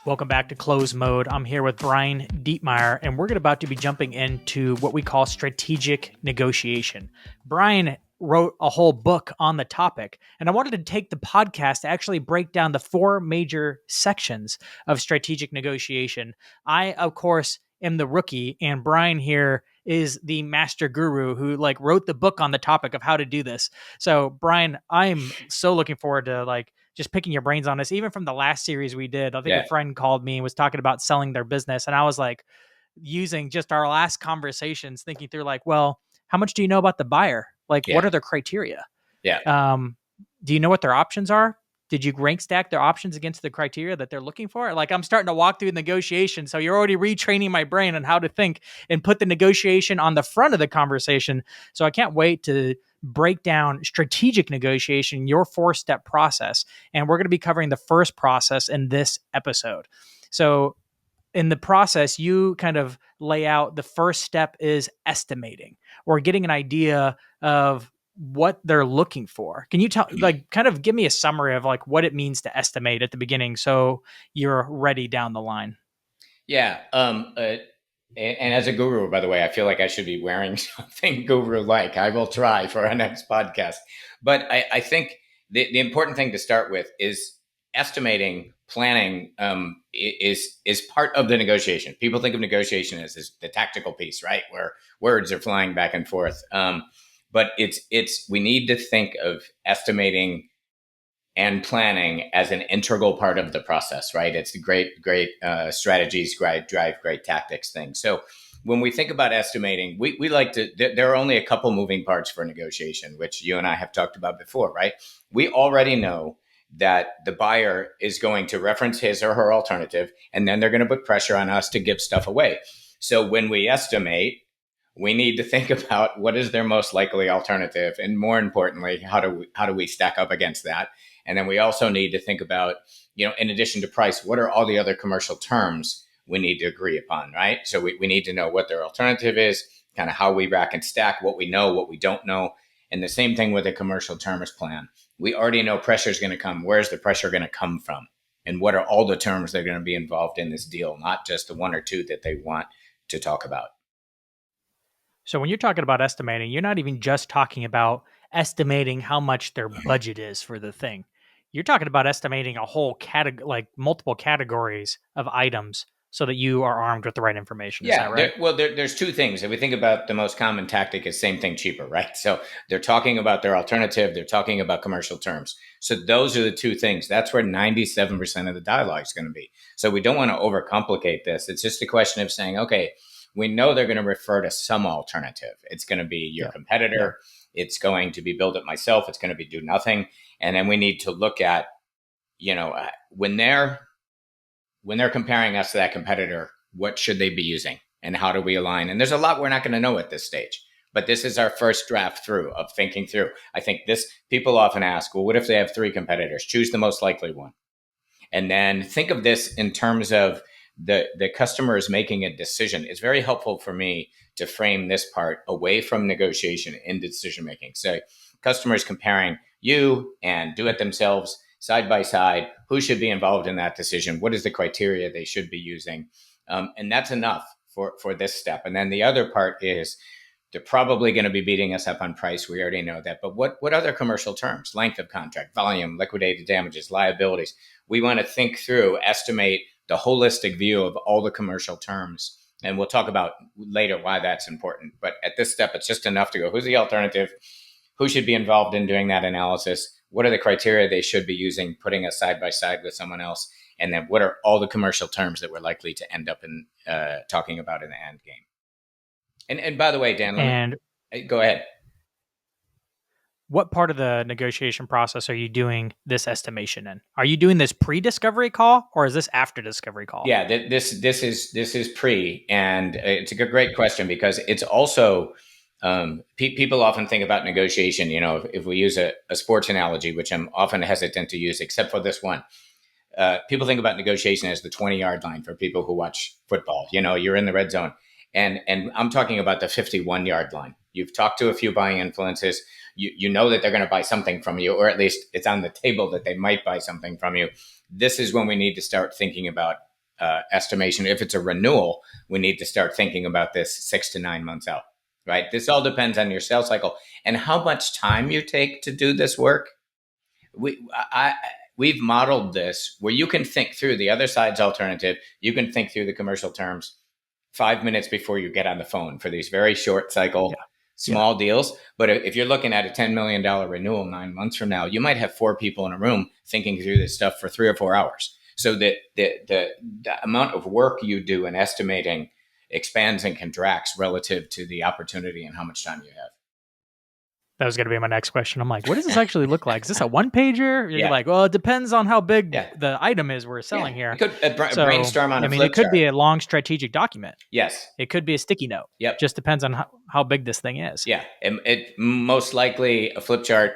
Welcome back to Close Mode. I'm here with Brian Dietmeyer, and we're about to be jumping into what we call strategic negotiation. Brian wrote a whole book on the topic, and I wanted to take the podcast to actually break down the four major sections of strategic negotiation. I, of course, am the rookie, and Brian here is the master guru who wrote the book on the topic of how to do this. So, Brian, I'm so looking forward to just picking your brains on this. Even from the last series we did, I think a friend called me and was talking about selling their business. And I was using just our last conversations, thinking through well, how much do you know about the buyer? What are their criteria? Do you know what their options are? Did you rank stack their options against the criteria that they're looking for? I'm starting to walk through the negotiation. So you're already retraining my brain on how to think and put the negotiation on the front of the conversation. So I can't wait to break down strategic negotiation, your 4-step process. And we're going to be covering the first process in this episode. So in the process, you kind of lay out the first step is estimating or getting an idea of what they're looking for. Can you tell, kind of give me a summary of what it means to estimate at the beginning so you're ready down the line? Yeah. And as a guru, by the way, I feel like I should be wearing something guru-like. I will try for our next podcast. But I think the important thing to start with is estimating, planning is part of the negotiation. People think of negotiation as the tactical piece, right? Where words are flying back and forth. But we need to think of estimating and planning as an integral part of the process, right? It's great strategies, drive great tactics things. So when we think about estimating, we like to, there are only a couple moving parts for negotiation, which you and I have talked about before, right? We already know that the buyer is going to reference his or her alternative, and then they're going to put pressure on us to give stuff away. So when we estimate, we need to think about what is their most likely alternative, and more importantly, how do we stack up against that? And then we also need to think about, in addition to price, what are all the other commercial terms we need to agree upon, right? So we need to know what their alternative is, kind of how we rack and stack, what we know, what we don't know. And the same thing with a commercial terms plan. We already know pressure is going to come. Where's the pressure going to come from? And what are all the terms that are going to be involved in this deal, not just the one or two that they want to talk about. So when you're talking about estimating, you're not even just talking about estimating how much their budget is for the thing. You're talking about estimating a whole category, multiple categories of items so that you are armed with the right information. Is that right? There's two things. If we think about the most common tactic is same thing, cheaper, right? So they're talking about their alternative. They're talking about commercial terms. So those are the two things. That's where 97% of the dialogue is going to be. So we don't want to overcomplicate this. It's just a question of saying, okay, we know they're going to refer to some alternative. It's going to be your competitor. Yeah. It's going to be build it myself. It's going to be do nothing. And then we need to look at, when they're comparing us to that competitor, what should they be using and how do we align? And there's a lot we're not going to know at this stage, but this is our first draft through of thinking through. I think people often ask, well, what if they have 3 competitors? Choose the most likely one. And then think of this in terms of the customer is making a decision. It's very helpful for me to frame this part away from negotiation into decision making. So customers comparing you and do it themselves side by side. Who should be involved in that decision? What is the criteria they should be using? And that's enough for this step. And then the other part is they're probably going to be beating us up on price. We already know that. But what other commercial terms? Length of contract, volume, liquidated damages, liabilities. We want to think through, estimate the holistic view of all the commercial terms. And we'll talk about later why that's important. But at this step, it's just enough to go, who's the alternative? Who should be involved in doing that analysis? What are the criteria they should be using, putting us side by side with someone else? And then what are all the commercial terms that we're likely to end up in talking about in the end game? And by the way, Dan, go ahead. What part of the negotiation process are you doing this estimation in? Are you doing this pre-discovery call or is this after discovery call? Yeah, this is pre, and it's a great question because it's also people often think about negotiation. If we use a sports analogy, which I'm often hesitant to use, except for this one, people think about negotiation as the 20-yard line for people who watch football. You're in the red zone, and I'm talking about the 51-yard line. You've talked to a few buying influences. You know that they're going to buy something from you, or at least it's on the table that they might buy something from you. This is when we need to start thinking about estimation. If it's a renewal, we need to start thinking about this 6 to 9 months out, right? This all depends on your sales cycle and how much time you take to do this work. We've modeled this where you can think through the other side's alternative. You can think through the commercial terms 5 minutes before you get on the phone for these very short cycle, small deals. But if you're looking at a $10 million renewal 9 months from now, you might have 4 people in a room thinking through this stuff for 3 or 4 hours. So that the amount of work you do in estimating expands and contracts relative to the opportunity and how much time you have. That was going to be my next question. I'm like, what does this actually look like? Is this a one pager? You're Yeah. like, well, it depends on how big the item is we're selling here. You could brainstorm on a flip it could chart. be a long strategic document. Yes. It could be a sticky note. Yep. Just depends on how big this thing is. Yeah. It most likely a flip chart,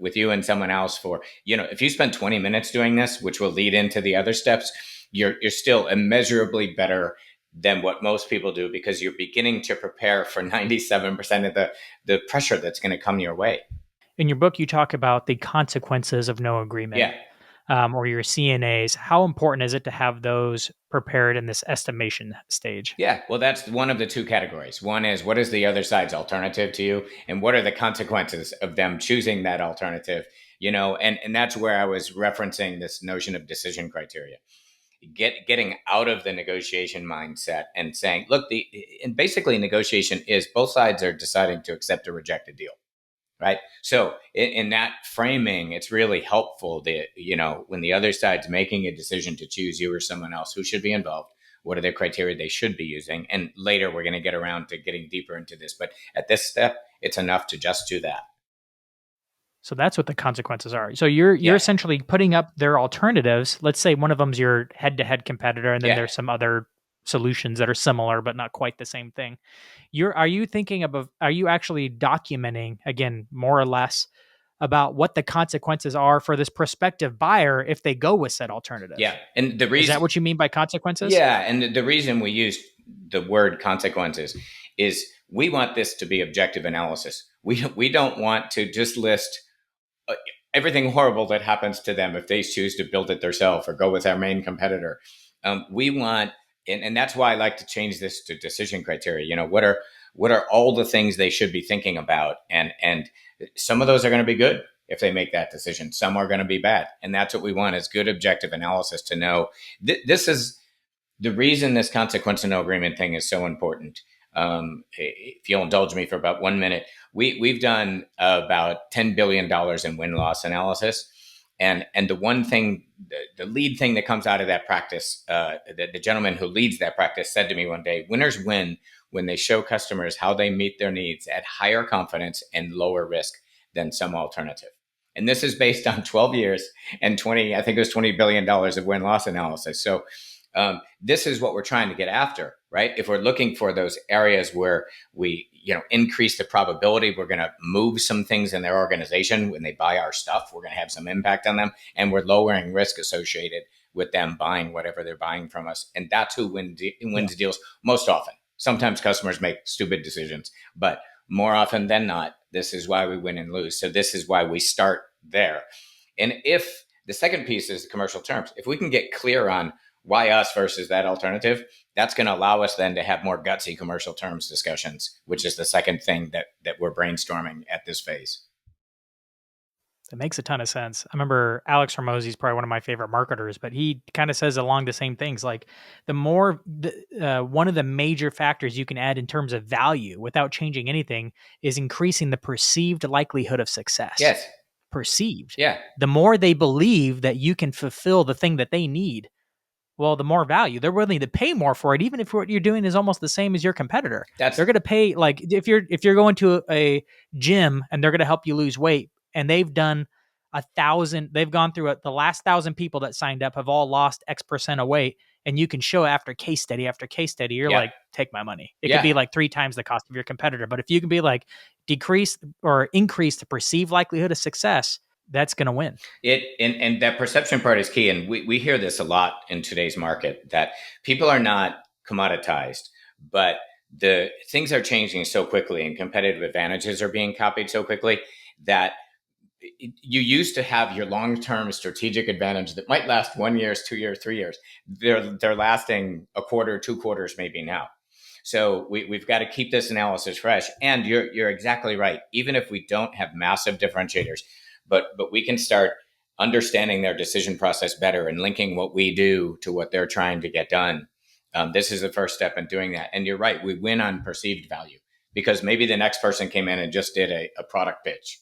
with you and someone else for, if you spend 20 minutes doing this, which will lead into the other steps, you're still immeasurably better than what most people do because you're beginning to prepare for 97% of the pressure that's going to come your way. In your book, you talk about the consequences of no agreement. Yeah. Or your CNAs. How important is it to have those prepared in this estimation stage? Yeah, well, that's one of the two categories. One is, what is the other side's alternative to you? And what are the consequences of them choosing that alternative? And that's where I was referencing this notion of decision criteria. Getting out of the negotiation mindset and saying, look, and basically negotiation is both sides are deciding to accept or reject a deal, right? So in that framing, it's really helpful that, when the other side's making a decision to choose you or someone else, who should be involved, what are the criteria they should be using? And later we're going to get around to getting deeper into this. But at this step, it's enough to just do that. So that's what the consequences are. So you're essentially putting up their alternatives. Let's say one of them's your head-to-head competitor, and then there's some other solutions that are similar but not quite the same thing. Are you actually documenting, again, more or less, about what the consequences are for this prospective buyer if they go with said alternative? Yeah, and the reason, is that what you mean by consequences? Yeah, and the reason we use the word consequences is we want this to be objective analysis. We don't want to just list everything horrible that happens to them if they choose to build it themselves or go with our main competitor. We want, and that's why I like to change this to decision criteria. What are all the things they should be thinking about? And some of those are going to be good if they make that decision. Some are going to be bad. And that's what we want, is good objective analysis to know. This is the reason this consequence of no agreement thing is so important. If you'll indulge me for about 1 minute, we've done about $10 billion in win-loss analysis. And the one thing, the lead thing that comes out of that practice, the gentleman who leads that practice said to me one day, winners win when they show customers how they meet their needs at higher confidence and lower risk than some alternative. And this is based on 12 years and $20 billion of win-loss analysis. So this is what we're trying to get after, right? If we're looking for those areas where we, increase the probability we're going to move some things in their organization when they buy our stuff, we're going to have some impact on them, and we're lowering risk associated with them buying whatever they're buying from us. And that's who wins deals most often. Sometimes customers make stupid decisions, but more often than not, this is why we win and lose. So this is why we start there. And if the second piece is the commercial terms, if we can get clear on why us versus that alternative, that's going to allow us then to have more gutsy commercial terms discussions, which is the second thing that we're brainstorming at this phase. That makes a ton of sense. I remember Alex Hormozy is probably one of my favorite marketers, but he kind of says along the same things. Like one of the major factors you can add in terms of value without changing anything is increasing the perceived likelihood of success. Yes. Perceived. Yeah. The more they believe that you can fulfill the thing that they need, well, the more value they're willing to pay more for it, even if what you're doing is almost the same as your competitor. They're going to pay, like if you're going to a gym and they're going to help you lose weight, and they've done 1,000, they've gone through it. The last 1,000 people that signed up have all lost X percent of weight, and you can show after case study after case study, you're like, take my money. It could be like 3 times the cost of your competitor, but if you can be like decrease or increase the perceived likelihood of success, that's going to win. And that perception part is key. And we hear this a lot in today's market, that people are not commoditized, but the things are changing so quickly and competitive advantages are being copied so quickly that you used to have your long-term strategic advantage that might last 1 year, 2 years, 3 years. They're lasting a quarter, 2 quarters, maybe now. So we've got to keep this analysis fresh. And you're exactly right. Even if we don't have massive differentiators, but we can start understanding their decision process better and linking what we do to what they're trying to get done. This is the first step in doing that. And you're right. We win on perceived value because maybe the next person came in and just did a product pitch.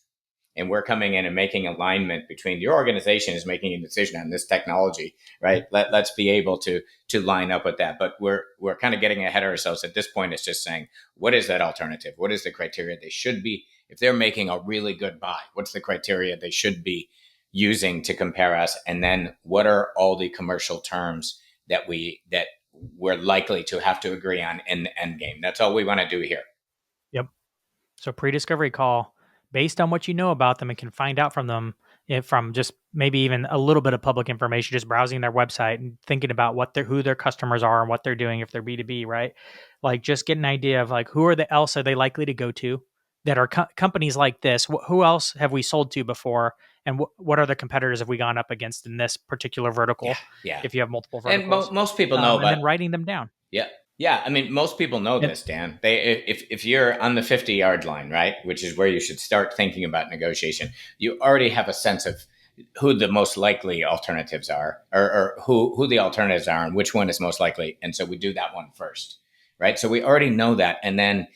And we're coming in and making alignment between your organization is making a decision on this technology, right? Let's be able to line up with that. But we're kind of getting ahead of ourselves at this point. It's just saying, what is that alternative? What is the criteria they should be? If they're making a really good buy, what's the criteria they should be using to compare us? And then what are all the commercial terms that we're likely to have to agree on in the end game? That's all we want to do here. Yep. So pre-discovery call based on what you know about them and can find out from them from just maybe even a little bit of public information, just browsing their website and thinking about who their customers are and what they're doing if they're B2B, right? Like just get an idea of like who else are they likely to go to that are companies like this? Who else have we sold to before? And what other competitors have we gone up against in this particular vertical? Yeah. If you have multiple verticals. And most people know, and then writing them down. Yeah. Yeah. I mean, most people know this, Dan. If you're on the 50-yard line, right, which is where you should start thinking about negotiation, you already have a sense of who the most likely alternatives are or who the alternatives are and which one is most likely. And so we do that one first, right? So we already know that. And then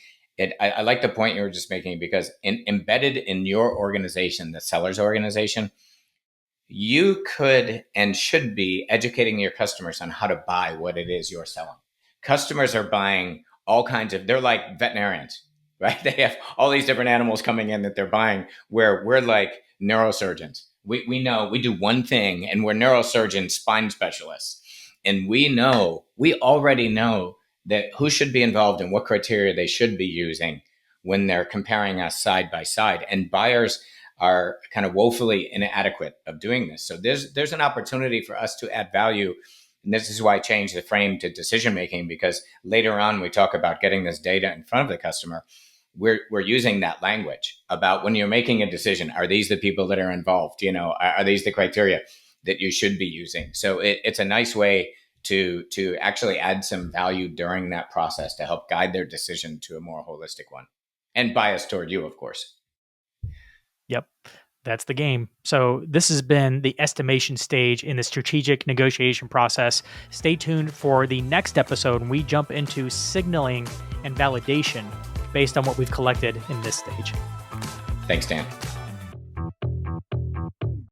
I like the point you were just making because embedded in your organization, the seller's organization, you could and should be educating your customers on how to buy what it is you're selling. Customers are buying all kinds of, they're like veterinarians, right? They have all these different animals coming in that they're buying where we're like neurosurgeons. We know we do one thing and we're neurosurgeon spine specialists. And we already know that who should be involved and what criteria they should be using when they're comparing us side by side. And buyers are kind of woefully inadequate of doing this. So there's an opportunity for us to add value. And this is why I changed the frame to decision making, because later on we talk about getting this data in front of the customer. We're using that language about when you're making a decision, are these the people that are involved? Are these the criteria that you should be using? So it's a nice way to actually add some value during that process to help guide their decision to a more holistic one and bias toward you, of course. Yep. That's the game. So this has been the estimation stage in the strategic negotiation process. Stay tuned for the next episode when we jump into signaling and validation based on what we've collected in this stage. Thanks, Dan.